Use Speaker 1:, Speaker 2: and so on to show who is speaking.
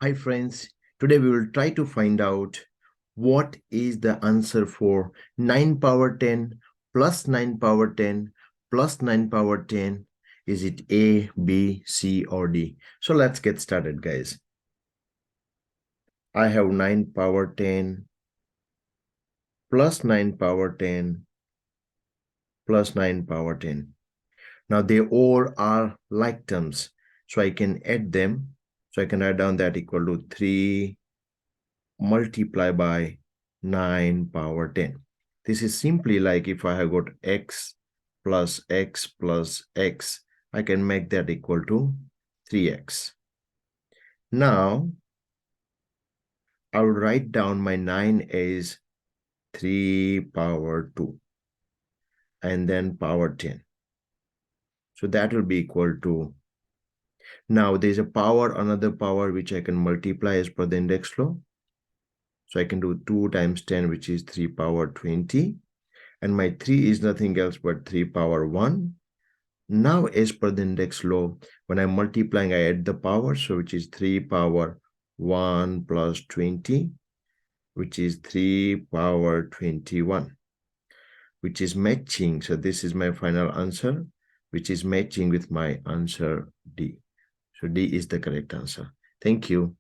Speaker 1: Hi friends, today we will try to find out what is the answer for 9 power 10 plus 9 power 10 plus 9 power 10. Is it A, B, C or D? So let's get started guys. I have 9 power 10 plus 9 power 10 plus 9 power 10. Now they all are like terms, so I can add them. So I can write down that equal to 3 multiply by 9 power 10. This is simply like if I have got x plus x plus x, I can make that equal to 3x. Now, I'll write down my 9 is 3 power 2 and then power 10. So that will be equal to, now there's a power, another power which I can multiply as per the index law. So I can do 2 times 10, which is 3 power 20. And my 3 is nothing else but 3 power 1. Now, as per the index law, when I'm multiplying, I add the power, so which is 3 power 1 plus 20, which is 3 power 21, which is matching. So this is my final answer, which is matching with my answer D. So D is the correct answer. Thank you.